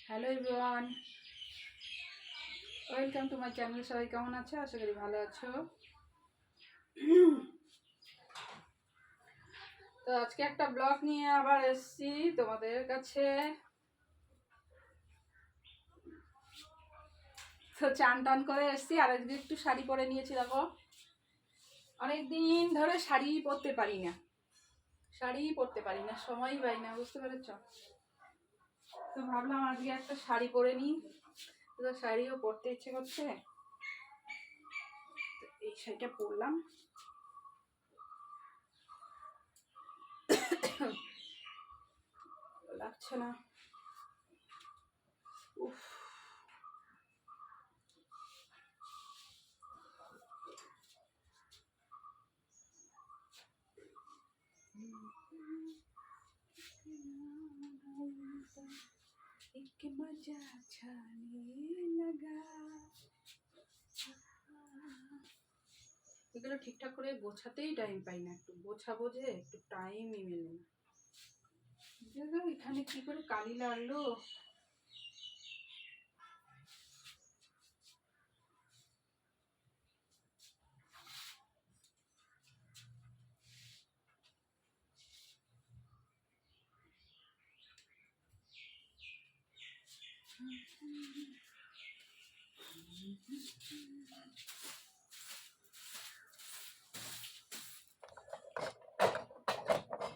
Hello everyone, welcome to my channel. সবাই কেমন আছো? আশা করি ভালো আছো। তো আজকে একটা ব্লগ নিয়ে আবার এসেছি তোমাদের কাছে। তো চান টান করে এসেছি, আর আজকে একটু শাড়ি পরে নিয়েছি। দেখো, অনেকদিন ধরে শাড়ি পরতে পারি না, সময়ই পাই না, বুঝতে পেরেছ? তো ভাবলাম আজকে একটা শাড়ি পরে নিই। তো শাড়িও পরতে ইচ্ছে করছে, তো এই শাড়িটা পরলাম। লাগছে না, উফ। एक मजा छाने लगा। এগুলো ঠিকঠাক করে গোছাতেই টাইম পাই না, একটু গোছাবো যে একটু টাইমই মেলে না। এখানে কি করে কালি লাগলো।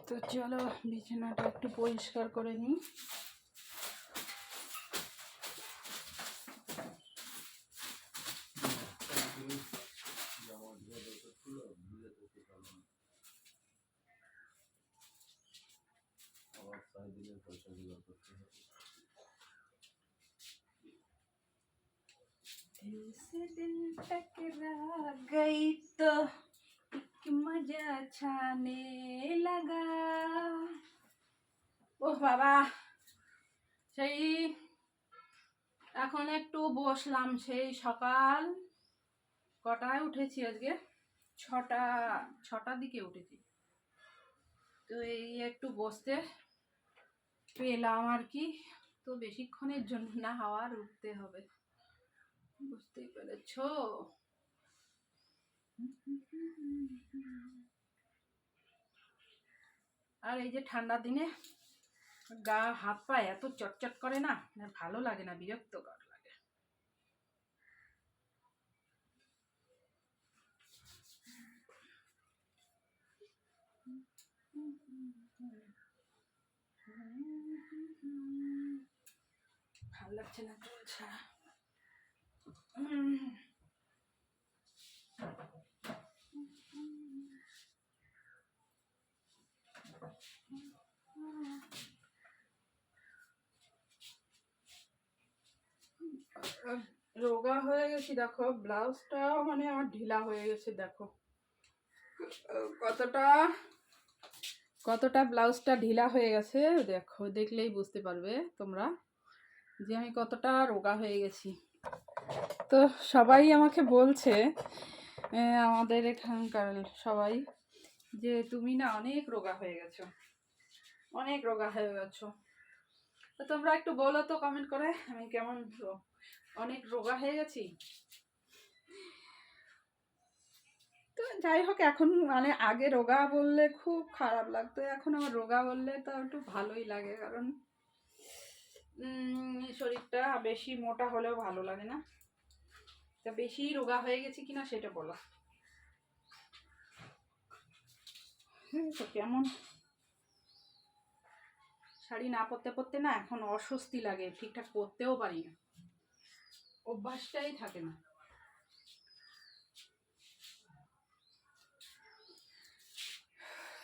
তো চলো বিছানাটা একটু পরিষ্কার করে নিই। दिल से दिल टकरा गई तो एक मजा छाने लगा। ওহ বাবা, সেই এখন একটু বসলাম। সেই সকাল কটায় উঠেছি আজকে? ছটার দিকে উঠেছি। তো এই একটু বসতে পেলাম আর কি। তো বেশিক্ষণের জন্য না, আবার উঠতে হবে, বুঝতেই পেরেছ। আর এই যে ঠান্ডার দিনে গা হাত পা এত চটচট করে না, ভালো লাগে না, বিরক্তকর লাগে। ভালো লাগছে না তো ছাড়া। রোগা হয়ে গেছি, দেখো ব্লাউজটাও মানে আমার ঢিলা হয়ে গেছে। দেখো কতটা কতটা ব্লাউজটা ঢিলা হয়ে গেছে। দেখো, দেখলেই বুঝতে পারবে তোমরা যে আমি কতটা রোগা হয়ে গেছি। তো সবাই আমাকে বলছে, আমাদের এখানকার সবাই, যে তুমি না অনেক রোগা হয়ে গেছো, অনেক রোগা হয়ে গেছো। তো তোমরা একটু বলো তো কমেন্ট করে, আমি কেমন অনেক রোগা হয়ে গেছি। তো যাই হোক, এখন মানে আগে রোগা বললে খুব খারাপ লাগতো, এখন আমার রোগা বললে তো একটু ভালোই লাগে। কারণ শরীরটা বেশি মোটা হলেও ভালো লাগে না। তা বেশি রোগা হয়ে গেছি কিনা সেটা বলো। তো কেমন শাড়ি না পরতে পরতে না এখন অস্বস্তি লাগে, ঠিকঠাক পরতেও পারি না, অভ্যাসটাই থাকে না।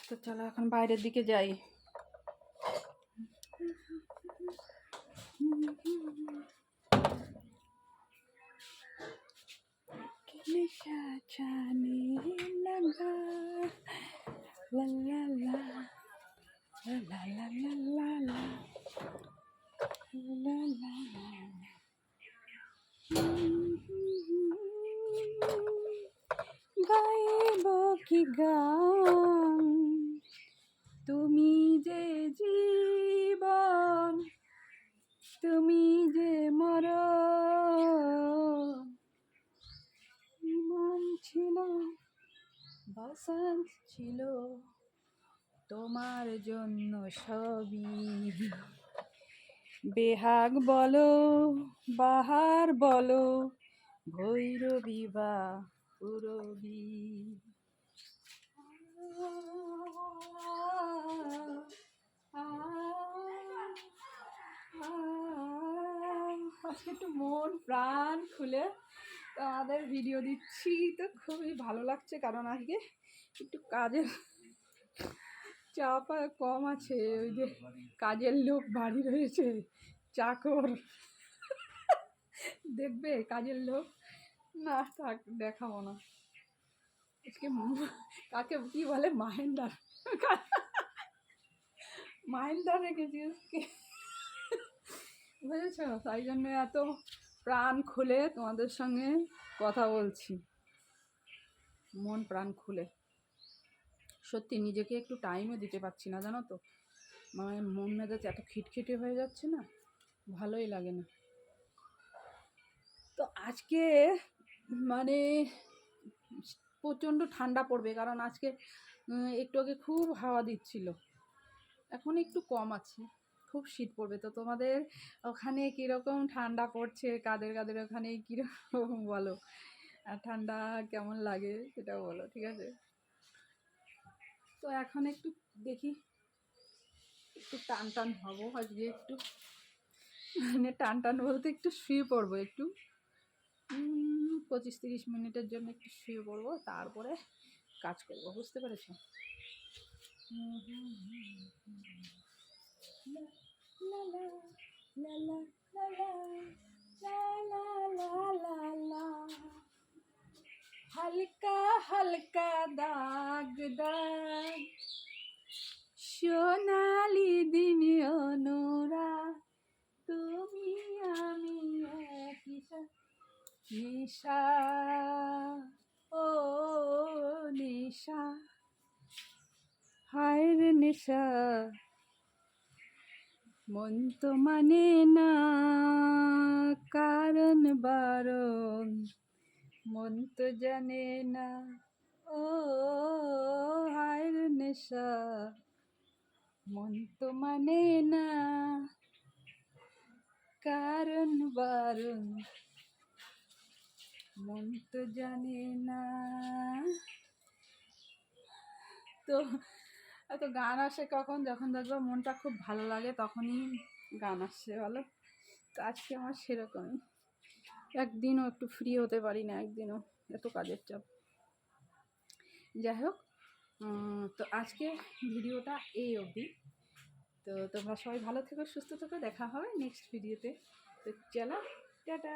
তো চলো এখন বাইরের দিকে যাই। নেশা छाने लगा, ला ला ला ला ला ला ला ला ला ला ला। গাইব কি গান, তুমি যে জীবন, তুমি যে মরো ইমান ছিল বাসাত ছিল তোমার জন্য সবই, বেহাগ বলো বাহার বলো ভৈরবী বা পুরবী। আজকে একটু মন প্রাণ খুলে আমাদের ভিডিও দিচ্ছি, তো খুবই ভালো লাগছে, কারণ আজকে একটু কাজের চাপ কম আছে। ওই যে কাজের লোক বাড়ি রয়েছে, চাকর দেখবে কাজের লোক, না থাক দেখাবো না আজকে। কাকে কি বলে মাহেন্দার, মাহেন্দার রেখেছি আজকে, বুঝেছ? তাই জন্য এত প্রাণ খুলে তোমাদের সঙ্গে কথা বলছি, মন প্রাণ খুলে। সত্যি নিজেকে একটু টাইমও দিতে পারছি না, জানো তো, মানে মন মেজাজ এত খিটখিটে হয়ে যাচ্ছে না, ভালোই লাগে না। তো আজকে মানে প্রচণ্ড ঠান্ডা পড়বে, কারণ আজকে একটু আগে খুব হাওয়া দিচ্ছিল, এখন একটু কম আছে, খুব শীত পড়বে। তো তোমাদের ওখানে কীরকম ঠান্ডা পড়ছে, কাদের কাদের ওখানে কীরকম বলো, আর ঠান্ডা কেমন লাগে সেটা বলো, ঠিক আছে? তো এখন একটু দেখি একটু টান টান হবো আজকে, একটু মানে টান টান বলতে একটু শুয়ে পড়বো, একটু 25-30 মিনিটের জন্য একটু শুয়ে পড়বো, তারপরে কাজ করবো, বুঝতে পেরেছো? হালকা হালকা দাগ দাগ সোনালি দিন অনুরাগ, তুমি আমি একই নেশা, ও নেশা, হায় রে নেশা, মন তো মানে না কারণ বারণ, মন তো জানে না, ও হায় রে নেশা, মন তো মানে না কারণ বারণ, মন তো জানে না। তো এত গান আসে কখন, যখন দেখবো মনটা খুব ভালো লাগে তখনই গান আসছে, বলো? তো আজকে আমার সেরকমই, একদিনও একটু ফ্রি হতে পারি না, একদিনও, এত কাজের চাপ। যাই হোক, তো আজকে ভিডিওটা এই অবধি। তো তোমরা সবাই ভালো থেকো, সুস্থ থেকো, দেখা হবে নেক্সট ভিডিওতে। তো চলো, টাটা।